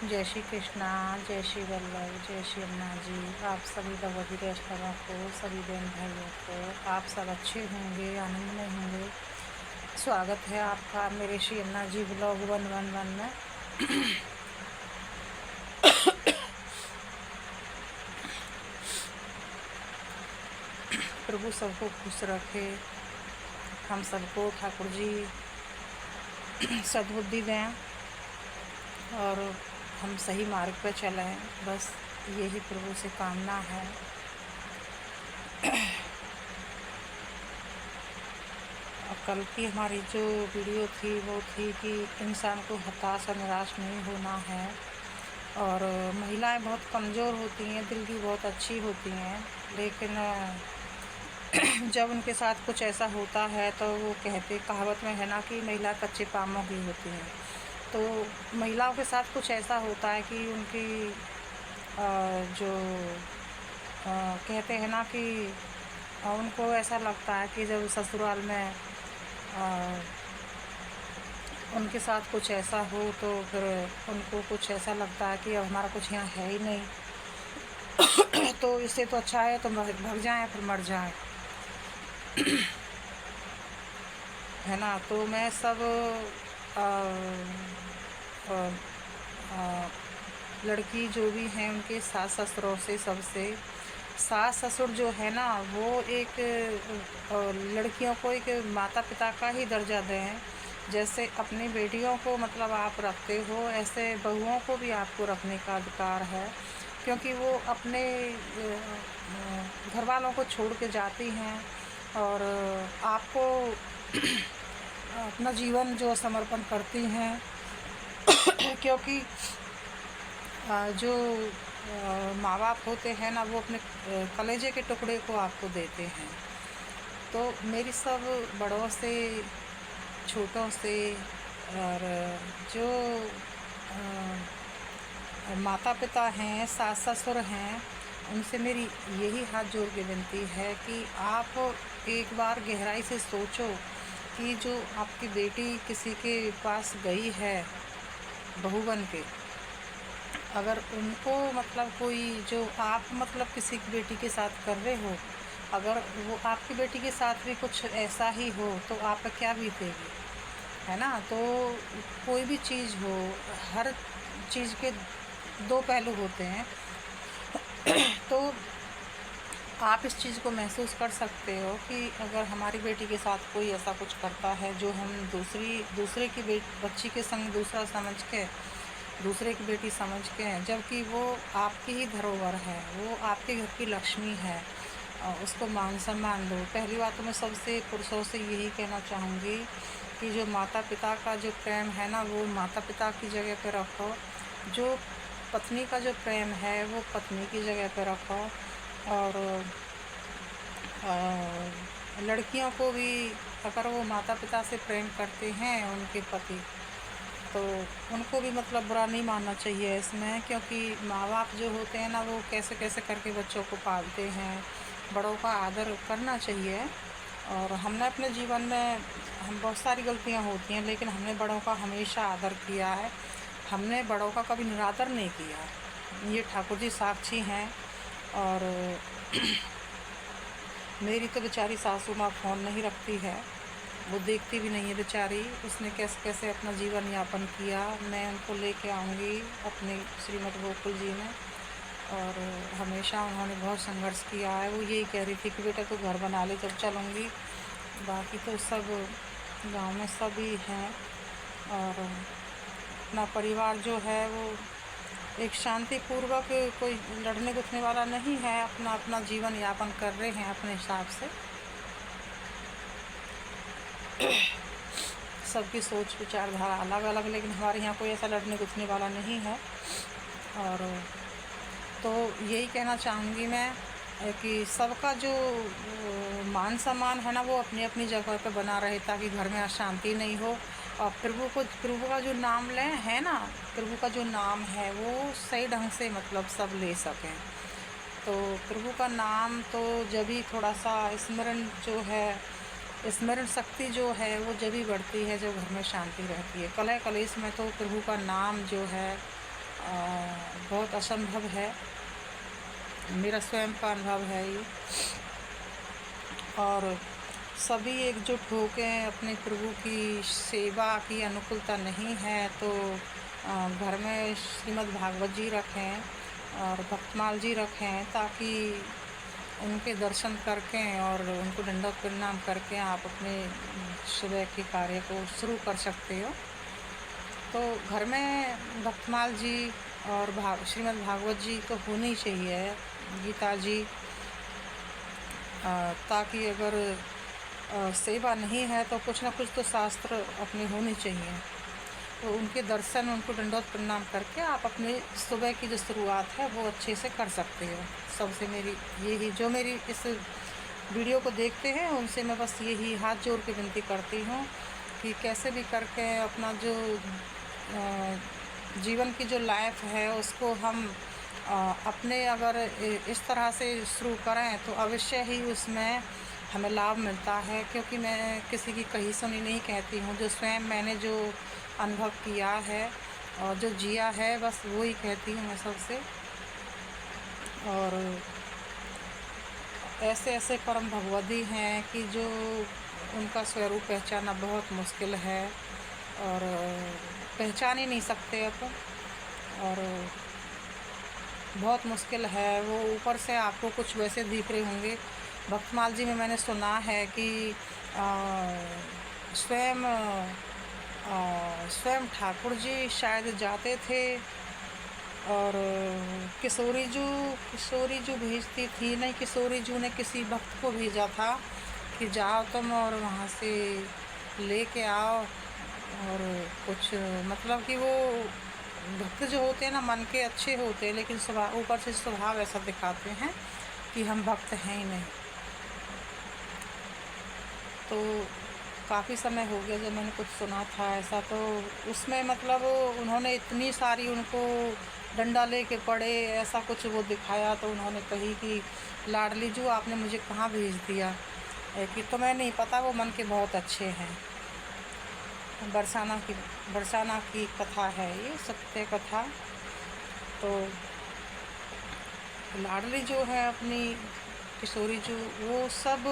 जय श्री कृष्णा, जय श्री वल्लभ, जय श्री अम्मा जी। आप सभी भगवती वैष्णवों को, सभी बहन भाइयों को, आप सब अच्छे होंगे, आनंद में होंगे। स्वागत है आपका मेरे श्री अम्मा जी ब्लॉग 111 में। प्रभु सबको खुश रखे, हम सबको ठाकुर जी सद्बुद्धि दें और हम सही मार्ग पर चलें। बस यही प्रभु से कामना है। कल की हमारी जो वीडियो थी वो थी कि इंसान को हताश और निराश नहीं होना है। और महिलाएं बहुत कमज़ोर होती हैं, दिल की बहुत अच्छी होती हैं, लेकिन जब उनके साथ कुछ ऐसा होता है तो वो कहते, कहावत में है ना कि महिला कच्चे पामों की होती हैं। तो महिलाओं के साथ कुछ ऐसा होता है कि उनकी जो कहते हैं ना कि उनको ऐसा लगता है कि जब ससुराल में उनके साथ कुछ ऐसा हो तो फिर उनको कुछ ऐसा लगता है कि अब हमारा कुछ यहाँ है ही नहीं तो इससे तो अच्छा है तो भाग जाएं, फिर मर जाएं, है ना। तो मैं सब आ, आ, आ, लड़की जो भी हैं उनके सास ससुरों से, सबसे सास ससुर जो है ना वो एक लड़कियों को एक माता पिता का ही दर्जा दें। जैसे अपनी बेटियों को मतलब आप रखते हो, ऐसे बहुओं को भी आपको रखने का अधिकार है, क्योंकि वो अपने घर वालों को छोड़ के जाती हैं और आपको अपना जीवन जो समर्पण करती हैं क्योंकि जो माँ बाप होते हैं ना वो अपने कलेजे के टुकड़े को आपको देते हैं। तो मेरी सब बड़ों से, छोटों से और जो माता पिता हैं, सास ससुर हैं, उनसे मेरी यही हाथ जोड़ के विनती है कि आप एक बार गहराई से सोचो कि जो आपकी बेटी किसी के पास गई है बहू बन के, अगर उनको मतलब कोई जो आप मतलब किसी की बेटी के साथ कर रहे हो, अगर वो आपकी बेटी के साथ भी कुछ ऐसा ही हो तो आप क्या बीतेगी, है ना। तो कोई भी चीज़ हो, हर चीज़ के दो पहलू होते हैं तो आप इस चीज़ को महसूस कर सकते हो कि अगर हमारी बेटी के साथ कोई ऐसा कुछ करता है जो हम दूसरे की बच्ची के संग दूसरा समझ के, दूसरे की बेटी समझ के हैं, जबकि वो आपकी ही धरोहर है, वो आपके घर की लक्ष्मी है, उसको मान सम्मान दो। पहली बात तो मैं सबसे पुरुषों से यही कहना चाहूँगी कि जो माता पिता का जो प्रेम है ना वो माता पिता की जगह पे रखो, जो पत्नी का जो प्रेम है वो पत्नी की जगह पे रखो। और लड़कियों को भी अगर वो माता पिता से प्रेम करते हैं उनके पति, तो उनको भी मतलब बुरा नहीं मानना चाहिए इसमें, क्योंकि माँ बाप जो होते हैं ना वो कैसे कैसे करके बच्चों को पालते हैं। बड़ों का आदर करना चाहिए। और हमने अपने जीवन में हम बहुत सारी गलतियाँ होती हैं, लेकिन हमने बड़ों का हमेशा आदर किया है, हमने बड़ों का कभी निरादर नहीं किया। ये ठाकुर जी साक्षी हैं। और मेरी तो बेचारी सासू माँ फ़ोन नहीं रखती है, वो देखती भी नहीं है बेचारी, उसने कैसे कैसे अपना जीवन यापन किया। मैं उनको लेके आऊँगी अपने श्रीमद् गोकुल जी में। और हमेशा उन्होंने बहुत संघर्ष किया है। वो यही कह रही थी कि बेटा तू घर बना ले जब चलूँगी, बाकी तो सब गांव में सभी हैं। और अपना परिवार जो है वो एक शांतिपूर्वक, कोई लड़ने गुथने वाला नहीं है, अपना अपना जीवन यापन कर रहे हैं अपने हिसाब से। सबकी सोच विचारधारा अलग अलग, लेकिन हमारे यहाँ कोई ऐसा लड़ने गुथने वाला नहीं है। और तो यही कहना चाहूँगी मैं कि सबका जो मान सम्मान है ना वो अपनी अपनी जगह पे बना रहे, ताकि घर में अशांति नहीं हो। और प्रभु का जो नाम लें, है ना, प्रभु का जो नाम है वो सही ढंग से मतलब सब ले सकें। तो प्रभु का नाम तो जब भी थोड़ा सा स्मरण जो है, स्मरण शक्ति जो है वो जब भी बढ़ती है जब घर में शांति रहती है। कलह कलेश में तो प्रभु का नाम जो है बहुत असंभव है, मेरा स्वयं का अनुभव है ये। और सभी एकजुट होकर अपने प्रभु की सेवा की अनुकूलता नहीं है तो घर में श्रीमद् भागवत जी रखें और भक्तमाल जी रखें, ताकि उनके दर्शन करके और उनको दंडवत प्रणाम करके आप अपने सुबह के कार्य को शुरू कर सकते हो। तो घर में भक्तमाल जी और श्रीमद् भागवत जी तो होनी चाहिए, गीता जी, ताकि अगर सेवा नहीं है तो कुछ ना कुछ तो शास्त्र अपनी होनी चाहिए। तो उनके दर्शन, उनको दंडवत प्रणाम करके आप अपने सुबह की जो शुरुआत है वो अच्छे से कर सकते हो। सबसे मेरी यही, जो मेरी इस वीडियो को देखते हैं उनसे मैं बस यही हाथ जोड़ के विनती करती हूँ कि कैसे भी करके अपना जो जीवन की जो लाइफ है उसको हम अपने अगर इस तरह से शुरू करें तो अवश्य ही उसमें हमें लाभ मिलता है। क्योंकि मैं किसी की कही सुनी नहीं कहती हूँ, जो स्वयं मैंने जो अनुभव किया है और जो जिया है बस वो ही कहती हूँ मैं सबसे। और ऐसे ऐसे परम भगवती हैं कि जो उनका स्वरूप पहचानना बहुत मुश्किल है और पहचान ही नहीं सकते अपन, और बहुत मुश्किल है। वो ऊपर से आपको कुछ वैसे दिख रहे होंगे। भक्तमाल जी में मैंने सुना है कि स्वयं ठाकुर जी शायद जाते थे और किशोरी जू भेजती थी, नहीं किशोरी जू ने किसी भक्त को भेजा था कि जाओ तुम और वहाँ से लेके आओ। और कुछ मतलब कि वो भक्त जो होते हैं ना मन के अच्छे होते हैं, लेकिन स्वभाव ऊपर से स्वभाव ऐसा दिखाते हैं कि हम भक्त हैं ही नहीं। तो काफ़ी समय हो गया जब मैंने कुछ सुना था ऐसा, तो उसमें मतलब उन्होंने इतनी सारी उनको डंडा लेके पड़े ऐसा कुछ वो दिखाया। तो उन्होंने कही कि लाडली जू आपने मुझे कहाँ भेज दिया, कि तुम्हें नहीं पता वो मन के बहुत अच्छे हैं। बरसाना की कथा है ये, सत्य कथा। तो लाडली जो है अपनी किशोरी जो, वो सब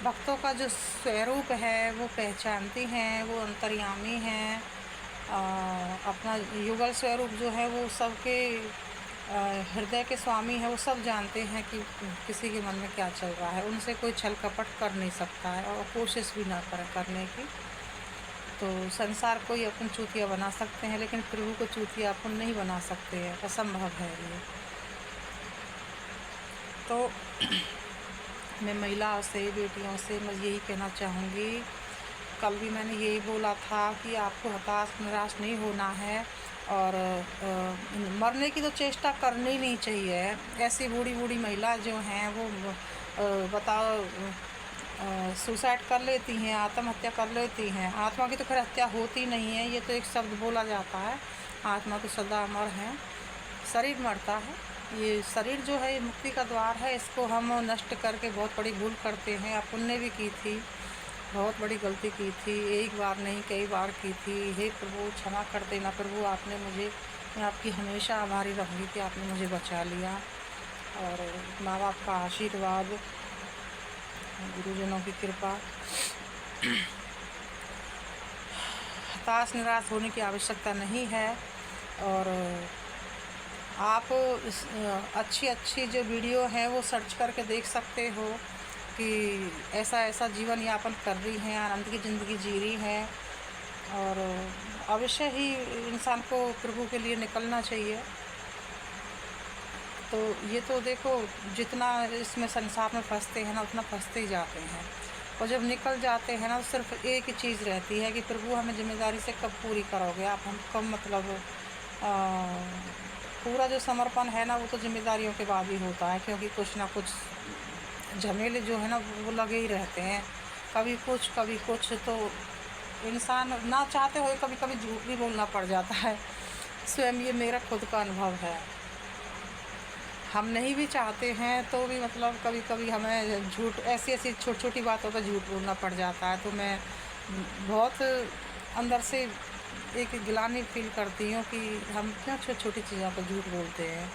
भक्तों का जो स्वरूप है वो पहचानती हैं, वो अंतर्यामी हैं। अपना युगल स्वरूप जो है वो सबके हृदय के स्वामी है, वो सब जानते हैं कि किसी के मन में क्या चल रहा है। उनसे कोई छल कपट कर नहीं सकता है और कोशिश भी ना करने की। तो संसार को ही अपन चूतिया बना सकते हैं, लेकिन प्रभु को चूतिया अपन नहीं बना सकते हैं, असंभव है ये। तो मैं महिलाओं से, बेटियों से मैं यही कहना चाहूँगी, कल भी मैंने यही बोला था कि आपको हताश निराश नहीं होना है और मरने की तो चेष्टा करनी नहीं चाहिए। ऐसी बूढ़ी बूढ़ी महिला जो हैं वो बताओ सुसाइड कर लेती हैं, आत्महत्या कर लेती हैं। आत्मा की तो खैर हत्या होती नहीं है, ये तो एक शब्द बोला जाता है। आत्मा तो सदा अमर है, शरीर मरता है। ये शरीर जो है ये मुक्ति का द्वार है, इसको हम नष्ट करके बहुत बड़ी भूल करते हैं। अपन ने भी की थी, बहुत बड़ी गलती की थी, एक बार नहीं कई बार की थी। हे प्रभु क्षमा कर देना प्रभु, आपने मुझे, मैं आपकी हमेशा आभारी रहूँगी कि आपने मुझे बचा लिया। और माँ बाप का आशीर्वाद, गुरुजनों की कृपा। हताश निराश होने की आवश्यकता नहीं है। और आप अच्छी जो वीडियो है वो सर्च करके देख सकते हो कि ऐसा जीवन यापन कर रही हैं, आनंद की ज़िंदगी जी रही हैं। और अवश्य ही इंसान को प्रभु के लिए निकलना चाहिए। तो ये तो देखो, जितना इसमें संसार में फंसते हैं ना उतना फंसते ही जाते हैं, और जब निकल जाते हैं ना तो सिर्फ एक ही चीज़ रहती है कि प्रभु हमें जिम्मेदारी से कब पूरी करोगे आप, हम कब मतलब पूरा जो समर्पण है ना वो तो जिम्मेदारियों के बाद ही होता है। क्योंकि कुछ ना कुछ झमेले जो है ना वो लगे ही रहते हैं, कभी कुछ। तो इंसान ना चाहते हुए कभी कभी झूठ भी बोलना पड़ जाता है। स्वयं ये मेरा खुद का अनुभव है। हम नहीं भी चाहते हैं तो भी मतलब कभी कभी हमें झूठ, ऐसी छोटी छोटी बातों पर झूठ बोलना पड़ जाता है। तो मैं बहुत अंदर से एक गिलानी फील करती हूँ कि हम क्या छोटी छोटी चीज़ों पर झूठ बोलते हैं,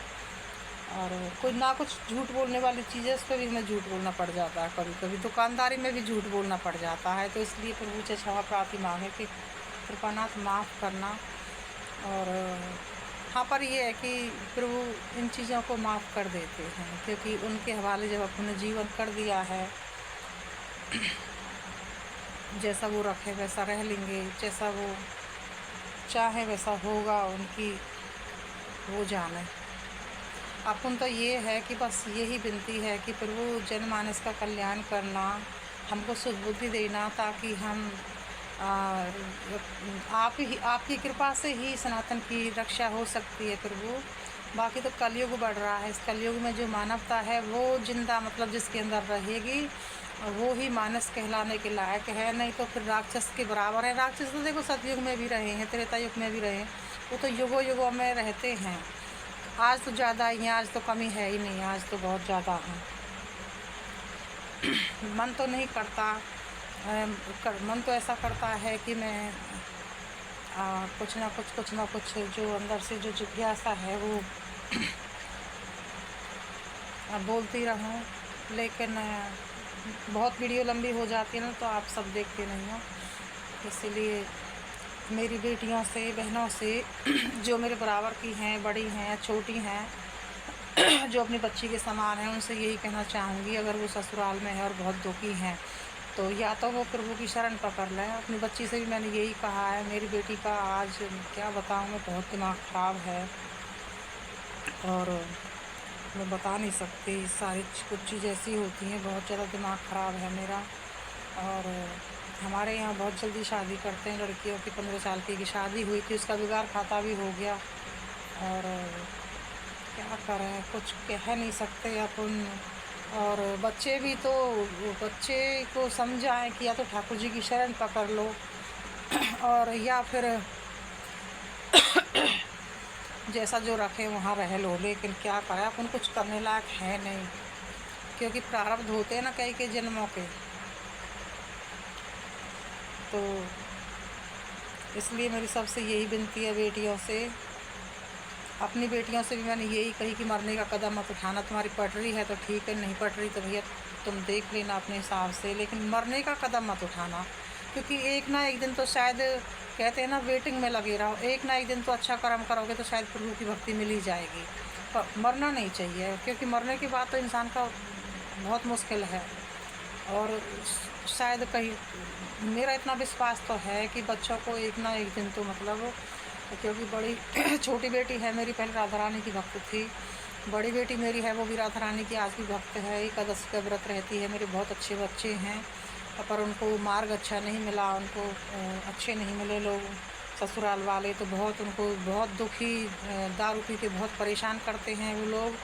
और कोई ना कुछ झूठ बोलने वाली चीज़ है उस पर भी हमें झूठ बोलना पड़ जाता है, कभी कभी दुकानदारी में भी झूठ बोलना पड़ जाता है। तो इसलिए प्रभु से क्षमा प्रार्थी मांगे कि कृपानाथ माफ़ करना। और हाँ, पर ये है कि प्रभु इन चीज़ों को माफ़ कर देते हैं, क्योंकि उनके हवाले जब अपने जीवन कर दिया है, जैसा वो रखे वैसा रह लेंगे, जैसा वो चाहे वैसा होगा, उनकी वो जाने। अपन तो ये है कि बस यही विनती है कि प्रभु जनमानस का कल्याण करना, हमको सुबुद्धि देना, ताकि हम आपकी कृपा से ही सनातन की रक्षा हो सकती है प्रभु। बाकी तो कलयुग बढ़ रहा है, इस कलयुग में जो मानवता है वो जिंदा मतलब जिसके अंदर रहेगी वो ही मानस कहलाने के लायक है, नहीं तो फिर राक्षस के बराबर है। राक्षस तो देखो सतयुग में भी रहे हैं, त्रेता युग में भी रहे हैं, वो तो युगों युगों में रहते हैं। आज तो ज़्यादा ही है, आज तो कमी है ही नहीं, आज तो बहुत ज़्यादा है। मन तो नहीं करता, मन तो ऐसा करता है कि मैं कुछ ना कुछ जो अंदर से जो जिज्ञासा है वो बोलती रहूं, लेकिन बहुत वीडियो लंबी हो जाती है ना, तो आप सब देखते नहीं हो। इसीलिए मेरी बेटियों से, बहनों से जो मेरे बराबर की हैं, बड़ी हैं, छोटी हैं, जो अपनी बच्ची के समान हैं, उनसे यही कहना चाहूँगी, अगर वो ससुराल में है और बहुत दुखी हैं तो या तो वो प्रभु की शरण पकड़ लें। अपनी बच्ची से भी मैंने यही कहा है। मेरी बेटी का आज क्या बताऊँ मैं, बहुत दिमाग ख़राब है और मैं बता नहीं सकती। सारी कुछ चीज़ ऐसी होती हैं, बहुत ज़्यादा दिमाग ख़राब है मेरा। और हमारे यहाँ बहुत जल्दी शादी करते हैं लड़कियों की। 15 साल की शादी हुई थी, उसका बिगाड़ खाता भी हो गया। और क्या करें, कुछ कह नहीं सकते अपन। और बच्चे भी तो, बच्चे को समझाएं कि या तो ठाकुर जी की शरण पकड़ लो और या फिर जैसा जो रखे वहाँ रह लो। लेकिन क्या करें, अपन कुछ करने लायक है नहीं, क्योंकि प्रारब्ध होते हैं ना कई के जन्मों के। तो इसलिए मेरी सबसे यही विनती है बेटियों से। अपनी बेटियों से भी मैंने यही कही कि मरने का कदम मत उठाना। तुम्हारी पट रही है तो ठीक है, नहीं पट रही तो भैया तुम देख लेना अपने हिसाब से, लेकिन मरने का कदम मत उठाना, क्योंकि एक ना एक दिन तो शायद, कहते हैं ना, वेटिंग में लगे रहो, एक ना एक दिन तो अच्छा कर्म करोगे तो शायद प्रभु की भक्ति मिल ही जाएगी। पर मरना नहीं चाहिए, क्योंकि मरने के बाद तो इंसान का बहुत मुश्किल है। और शायद कहीं, मेरा इतना विश्वास तो है कि बच्चों को एक ना एक दिन तो मतलब, क्योंकि बड़ी छोटी बेटी है मेरी, पहले राधा रानी की भक्त थी। बड़ी बेटी मेरी है वो भी राधा रानी की आज भी भक्त है, एकादशी का व्रत रहती है। मेरे बहुत अच्छे बच्चे हैं, पर उनको मार्ग अच्छा नहीं मिला, उनको अच्छे नहीं मिले लोग ससुराल वाले, तो बहुत उनको बहुत दुखी, दारू पी के बहुत परेशान करते हैं वो लोग।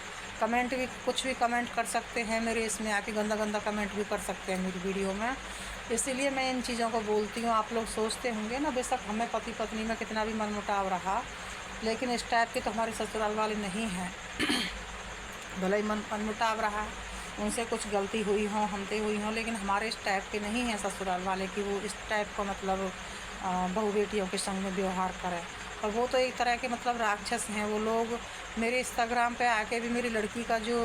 कमेंट भी, कुछ भी कमेंट कर सकते हैं मेरे इसमें आके, गंदा गंदा कमेंट भी कर सकते हैं मेरी वीडियो में। इसीलिए मैं इन चीज़ों को बोलती हूँ। आप लोग सोचते होंगे ना, बेशक हमें पति पत्नी में कितना भी मनमुटाव रहा, लेकिन इस टाइप के तो हमारे ससुराल वाले नहीं हैं। भले ही मनमुटाव रहा, उनसे कुछ गलती हुई हो, हमसे हुई हो, लेकिन हमारे इस टाइप के नहीं हैं ससुराल वाले कि वो इस टाइप को मतलब बहू बेटियों के संग में व्यवहार करें। और वो तो एक तरह के मतलब राक्षस हैं वो लोग। मेरे इंस्टाग्राम पे आके भी मेरी लड़की का जो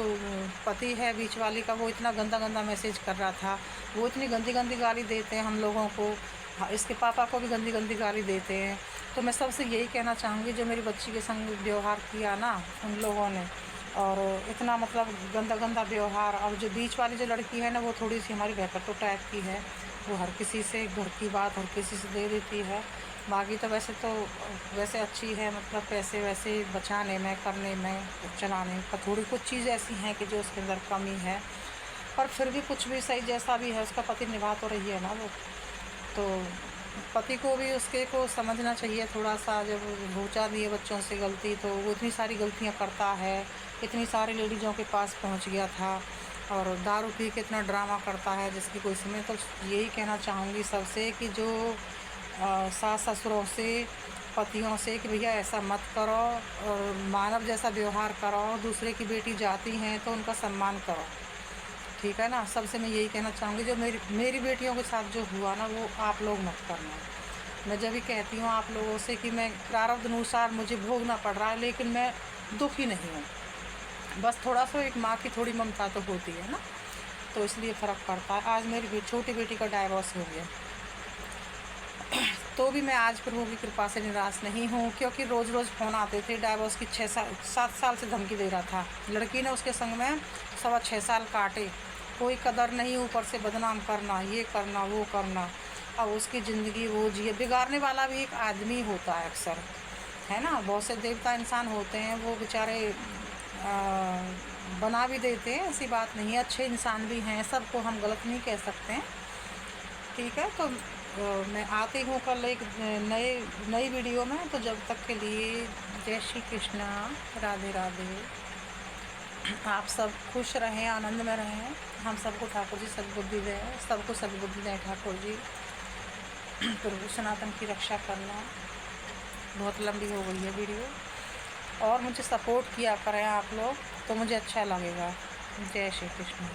पति है बीच वाली का, वो इतना गंदा गंदा मैसेज कर रहा था। वो इतनी गंदी गंदी गाली देते हैं हम लोगों को, इसके पापा को भी गंदी गंदी गाली देते हैं। तो मैं सबसे यही कहना चाहूँगी, जो मेरी बच्ची के संग व्यवहार किया ना उन लोगों ने, और इतना मतलब गंदा गंदा व्यवहार। और जो बीच वाली जो लड़की है ना, वो थोड़ी सी हमारी बहकट्टू टाइप की है, वो हर किसी से घर की बात हर किसी से दे देती है। बाकी तो वैसे अच्छी है, मतलब पैसे वैसे बचाने में, करने में, चलाने का थोड़ी कुछ चीज़ ऐसी हैं कि जो उसके अंदर कमी है, पर फिर भी कुछ भी सही जैसा भी है उसका पति निभा तो रही है ना वो। तो पति को भी उसके को समझना चाहिए थोड़ा सा। जब हो जाती है बच्चों से गलती, तो वो इतनी सारी गलतियाँ करता है, इतनी सारी लेडीज़ों के पास पहुंच गया था, और दारू पी के इतना ड्रामा करता है जिसकी कोई समय। तो यही कहना चाहूँगी सबसे कि जो सास ससुरों से, पतियों से, कि भैया ऐसा मत करो और मानव जैसा व्यवहार करो। दूसरे की बेटी जाती हैं तो उनका सम्मान करो, ठीक है ना। सबसे मैं यही कहना चाहूँगी, जो मेरी बेटियों के साथ जो हुआ ना, वो आप लोग मत करना। मैं जब भी कहती हूँ आप लोगों से कि मैं प्रारब्ध अनुसार मुझे भोगना पड़ रहा है, लेकिन मैं दुखी नहीं हूँ। बस थोड़ा सा एक माँ की थोड़ी ममता तो होती है ना, तो इसलिए फ़र्क पड़ता है। आज मेरी छोटी बेटी का डाइवोर्स हो गया, तो भी मैं आज प्रभु की कृपा से निराश नहीं हूँ, क्योंकि रोज़ रोज़ फ़ोन आते थे। डाइवोर्स की 7 साल से धमकी दे रहा था। लड़की ने उसके संग में 6.25 साल काटे, कोई कदर नहीं, ऊपर से बदनाम करना, ये करना वो करना। अब उसकी ज़िंदगी वो जिए। बिगाड़ने वाला भी एक आदमी होता है अक्सर, है ना। बहुत से देवता इंसान होते हैं, वो बेचारे बना भी देते हैं, ऐसी बात नहीं है। अच्छे इंसान भी हैं, सबको हम गलत नहीं कह सकते हैं, ठीक है। तो मैं आती हूँ कल एक नई वीडियो में। तो जब तक के लिए जय श्री कृष्णा, राधे राधे। आप सब खुश रहें, आनंद में रहें। हम सबको ठाकुर जी सद्बुद्धि दें, सबको सद्बुद्धि दें ठाकुर जी। प्रभु सनातन की रक्षा करना। बहुत लंबी हो गई है वीडियो, और मुझे सपोर्ट किया करें आप लोग, तो मुझे अच्छा लगेगा। जय श्री कृष्ण।